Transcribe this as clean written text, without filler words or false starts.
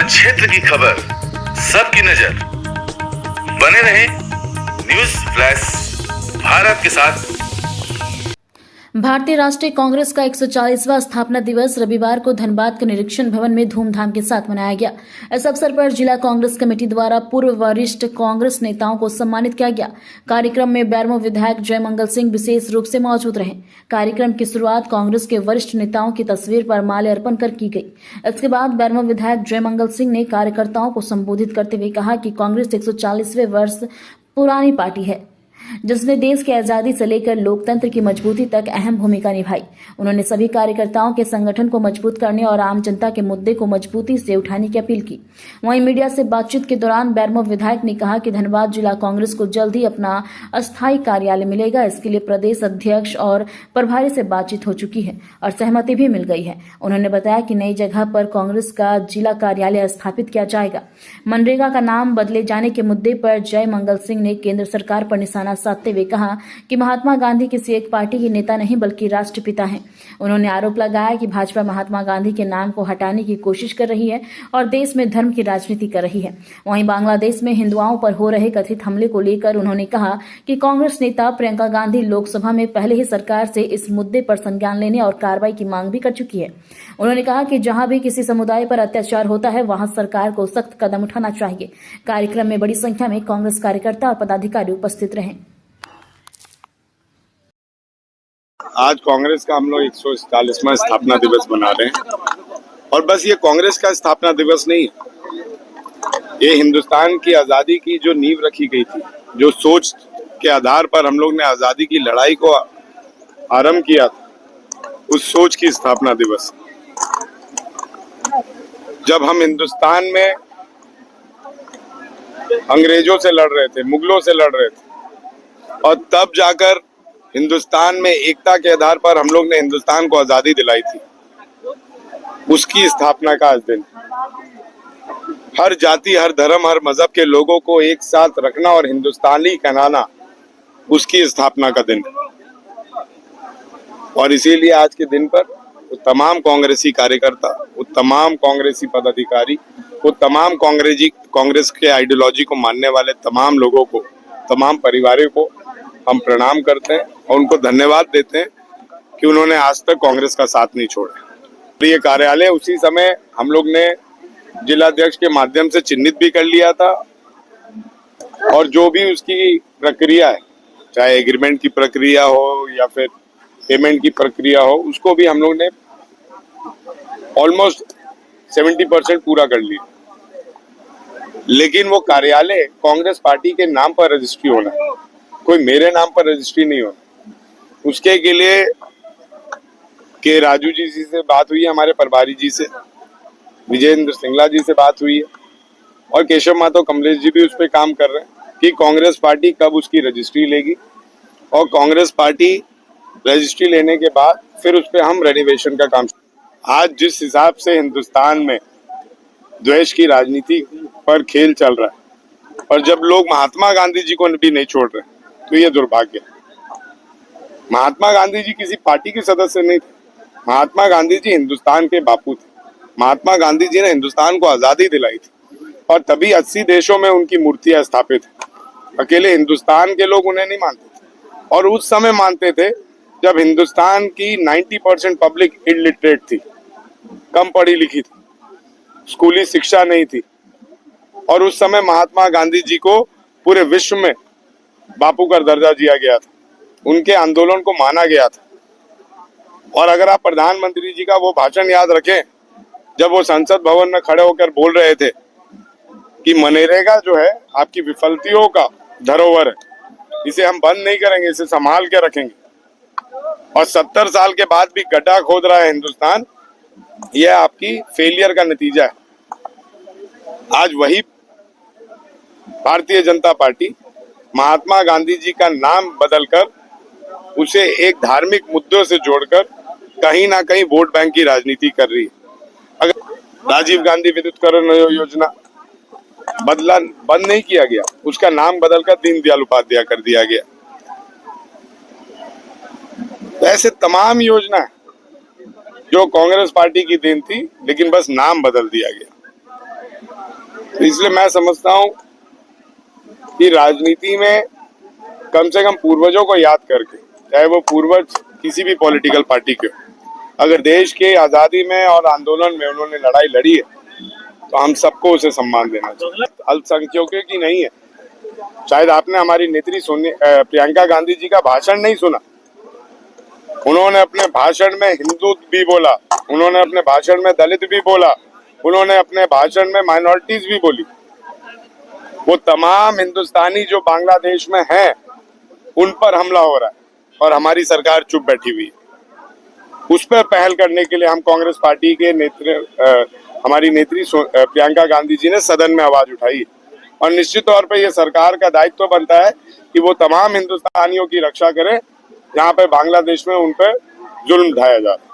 हर क्षेत्र की खबर, सबकी नजर। बने रहे न्यूज फ्लैश भारत के साथ। भारतीय राष्ट्रीय कांग्रेस का 140वां स्थापना दिवस रविवार को धनबाद के निरीक्षण भवन में धूमधाम के साथ मनाया गया। इस अवसर पर जिला कांग्रेस कमेटी द्वारा पूर्व वरिष्ठ कांग्रेस नेताओं को सम्मानित किया गया। कार्यक्रम में बैरमो विधायक जयमंगल सिंह विशेष रूप से मौजूद रहे। कार्यक्रम की शुरुआत कांग्रेस के वरिष्ठ नेताओं की तस्वीर पर माल्यार्पण कर की गई। इसके बाद बैरमो विधायक जयमंगल सिंह ने कार्यकर्ताओं को संबोधित करते हुए कहा कि कांग्रेस 140वें वर्ष पुरानी पार्टी है जिसने देश की आजादी से लेकर लोकतंत्र की मजबूती तक अहम भूमिका निभाई। उन्होंने सभी कार्यकर्ताओं के संगठन को मजबूत करने और आम जनता के मुद्दे को मजबूती से उठाने की अपील की। वहीं मीडिया से बातचीत के दौरान बैरमो विधायक ने कहा कि धनबाद जिला कांग्रेस को जल्द ही अपना अस्थायी कार्यालय मिलेगा। इसके लिए प्रदेश अध्यक्ष और प्रभारी से बातचीत हो चुकी है और सहमति भी मिल गई है। उन्होंने बताया कि नई जगह पर कांग्रेस का जिला कार्यालय स्थापित किया जाएगा। मनरेगा का नाम बदले जाने के मुद्दे पर जय मंगल सिंह ने केंद्र सरकार पर निशाना साधते हुए कहा कि महात्मा गांधी किसी एक पार्टी के नेता नहीं बल्कि राष्ट्रपिता हैं। उन्होंने आरोप लगाया कि भाजपा महात्मा गांधी के नाम को हटाने की कोशिश कर रही है और देश में धर्म की राजनीति कर रही है। वहीं बांग्लादेश में हिंदुओं पर हो रहे कथित हमले को लेकर उन्होंने कहा कि कांग्रेस नेता प्रियंका गांधी लोकसभा में पहले ही सरकार से इस मुद्दे पर संज्ञान लेने और कार्रवाई की मांग भी कर चुकी है। उन्होंने कहा कि जहां भी किसी समुदाय पर अत्याचार होता है वहां सरकार को सख्त कदम उठाना चाहिए। कार्यक्रम में बड़ी संख्या में कांग्रेस कार्यकर्ता और पदाधिकारी उपस्थित रहे। आज कांग्रेस का हम लोग 140वां स्थापना दिवस मना रहे हैं और बस ये कांग्रेस का स्थापना दिवस नहीं है, ये हिंदुस्तान की आज़ादी की जो नींव रखी गई थी, जो सोच के आधार पर हम लोग ने आज़ादी की लड़ाई को आरंभ किया था, उस सोच की स्थापना दिवस। जब हम हिंदुस्तान में अंग्रेजों से लड़ रहे थे, मुगलों से लड़ रहे थे और तब जाकर हिंदुस्तान में एकता के आधार पर हम लोग ने हिंदुस्तान को आजादी दिलाई थी, उसकी स्थापना का आज दिन। हर जाति, हर धर्म, हर मजहब के लोगों को एक साथ रखना और हिंदुस्तानी कहलाना, उसकी स्थापना का दिन। और इसीलिए आज के दिन पर वो तमाम कांग्रेसी कार्यकर्ता, वो तमाम कांग्रेसी पदाधिकारी, वो तमाम कांग्रेस के आइडियोलॉजी को मानने वाले तमाम लोगों को, तमाम परिवारों को हम प्रणाम करते हैं और उनको धन्यवाद देते हैं कि उन्होंने आज तक कांग्रेस का साथ नहीं छोड़ा। ये कार्यालय उसी समय हम लोग ने जिलाध्यक्ष के माध्यम से चिन्हित भी कर लिया था और जो भी उसकी प्रक्रिया है, चाहे एग्रीमेंट की प्रक्रिया हो या फिर पेमेंट की प्रक्रिया हो, उसको भी हम लोग ने ऑलमोस्ट 70% पूरा कर लिया। लेकिन वो कार्यालय कांग्रेस पार्टी के नाम पर रजिस्ट्री होना है, कोई मेरे नाम पर रजिस्ट्री नहीं होना। उसके के लिए के राजू जी से बात हुई है, हमारे प्रभारी जी से, विजेंद्र सिंगला जी से बात हुई है और केशव माधव कमलेश जी भी उस पर काम कर रहे हैं कि कांग्रेस पार्टी कब उसकी रजिस्ट्री लेगी और कांग्रेस पार्टी रजिस्ट्री लेने के बाद फिर उस पर हम रेनोवेशन का काम। आज जिस हिसाब से हिंदुस्तान में द्वेष की राजनीति पर खेल चल रहा है और जब लोग महात्मा गांधी जी को भी नहीं छोड़ रहे, तो ये दुर्भाग्य है। महात्मा गांधी जी किसी पार्टी के सदस्य नहीं थे, महात्मा गांधी जी हिंदुस्तान के बापू थे। महात्मा गांधी जी ने हिंदुस्तान को आजादी दिलाई थी और तभी 80 देशों में उनकी मूर्तियां स्थापित है। अकेले हिंदुस्तान के लोग उन्हें नहीं मानते थे और उस समय मानते थे जब हिंदुस्तान की 90% पब्लिक इलिटरेट थी, कम पढ़ी लिखी थी, स्कूली शिक्षा नहीं थी और उस समय महात्मा गांधी जी को पूरे विश्व में बापू का दर्जा दिया गया था, उनके आंदोलन को माना गया था। और अगर आप प्रधानमंत्री जी का वो भाषण याद रखें जब वो संसद भवन में खड़े होकर बोल रहे थे कि मनरेगा जो है आपकी विफलतियों का धरोहर है, इसे हम बंद नहीं करेंगे, इसे संभाल के रखेंगे। और 70 साल के बाद भी गड्ढा खोद रहा है हिंदुस्तान, यह आपकी फेलियर का नतीजा है। आज वही भारतीय जनता पार्टी महात्मा गांधी जी का नाम बदलकर उसे एक धार्मिक मुद्दों से जोड़कर कहीं ना कहीं वोट बैंक की राजनीति कर रही है। अगर राजीव गांधी विद्युतीकरण योजना बंद नहीं किया गया, उसका नाम बदलकर दीनदयाल उपाध्याय कर दिया गया। ऐसे तमाम योजना जो कांग्रेस पार्टी की देन थी, लेकिन बस नाम बदल दिया गया। तो इसलिए मैं समझता हूँ कि राजनीति में कम से कम पूर्वजों को याद करके, चाहे वो पूर्वज किसी भी पॉलिटिकल पार्टी के, अगर देश के आजादी में और आंदोलन में उन्होंने लड़ाई लड़ी है तो हम सबको उसे सम्मान देना चाहिए। अल्पसंख्यकों की नहीं है। शायद आपने हमारी नेत्री प्रियंका गांधी जी का भाषण नहीं सुना। उन्होंने अपने भाषण में हिंदू भी बोला, उन्होंने अपने भाषण में दलित भी बोला, उन्होंने अपने भाषण में माइनॉरिटीज भी बोली। वो तमाम हिंदुस्तानी जो बांग्लादेश में हैं उन पर हमला हो रहा है और हमारी सरकार चुप बैठी हुई है। उस पर पहल करने के लिए हम कांग्रेस पार्टी के हमारी नेत्री प्रियंका गांधी जी ने सदन में आवाज उठाई और निश्चित तौर पर यह सरकार का दायित्व बनता है कि वो तमाम हिंदुस्तानियों की रक्षा करे जहां पे बांग्लादेश में उन पर जुल्म ढाया जा रहा है।